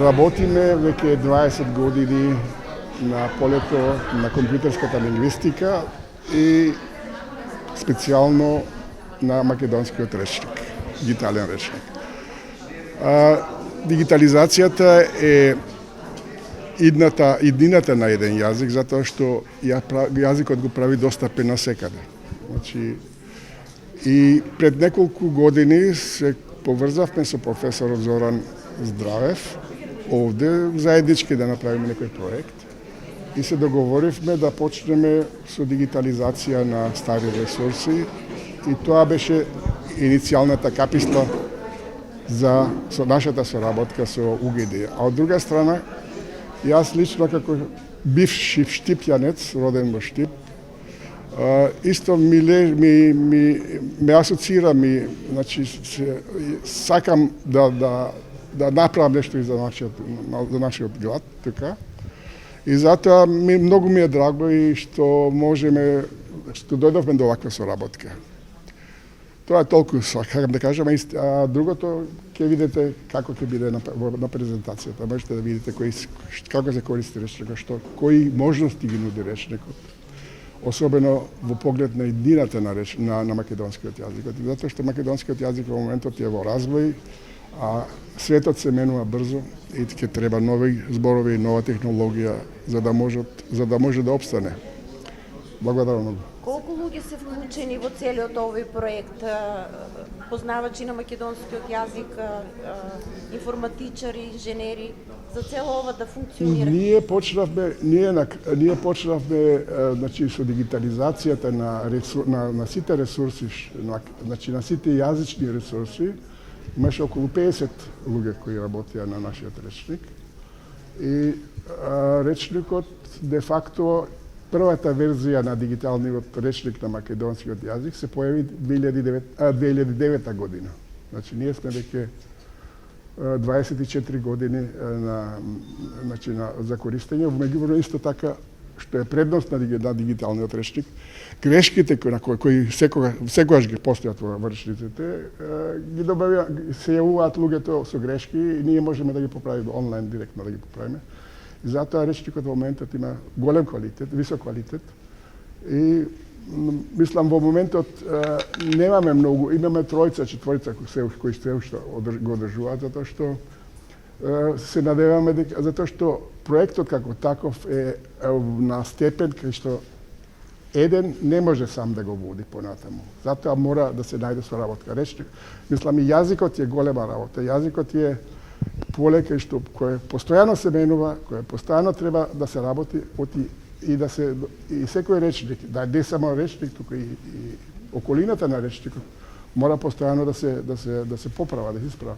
Работиме веќе 20 години на полето на компјутерската лингвистика и специјално на македонскиот речник, дигитален речник. Дигитализацијата е иднината на еден јазик, затоа што јазикот го прави достапен насекаде. Значи, и пред неколку години се поврзавме со професорот Зоран Здравев овде заеднички да направиме некој проект и се договоривме да почнеме со дигитализација на стари ресурси и тоа беше иницијалната каписла за нашата соработка со УГД. А од друга страна, јас лично како бивши штипјанец, роден во Штип, исто ме асоцира, значи сакам да направам нешто и за нашиот град, така. И затоа многу ми е драго и што дојдовме до ваква соработка. Тоа е толку сакам да кажам, а другото ќе видите како ќе биде на презентацијата. Можете да видите како се користи речникот, кои можности ги нуди речникот. Особено во поглед на иднината на македонскиот јазик. Затоа што македонскиот јазик во моментот е во развој, а светот се менува брзо и ќе треба нови зборови и нова технологија за да може да опстане. Благодарам многу. Колку луѓе се вклучени во целиот овој проект? Познавачи на македонскиот јазик, информатичари, инженери, за цело ова да функционира? Ние почнавме значи со дигитализацијата на сите ресурси, значи на сите јазични ресурси. Имаше околу 50 луѓе кои работеа на нашиот речник. И речникот де факто првата верзија на дигиталниот речник на македонскиот јазик се појави 2009 година. Значи ние сме веќе 24 години за користење. Во меѓувреме исто така што е предност на дигиталниот речник, грешките кои секогаш ги постојат во речниците, ги се јавуваат луѓето со грешки и ние можеме да ги поправиме онлайн директно да ги поправиме. И затоа речникот во моментот има голем квалитет, висок квалитет. И мислам во моментот немаме многу, имаме тројца, четворица кои се уште го одржуваат, затоа што се надеваме затоа што проектот како таков е на степен кај што еден не може сам да го води понатаму. Затоа мора да се најде соработка. Мислам и јазикот е голема работа. Јазикот е поле кое постојано се менува, кое постојано треба да се работи и секој речник, да не само речник, туку и околината на речникот мора постојано да се поправа, да се исправа.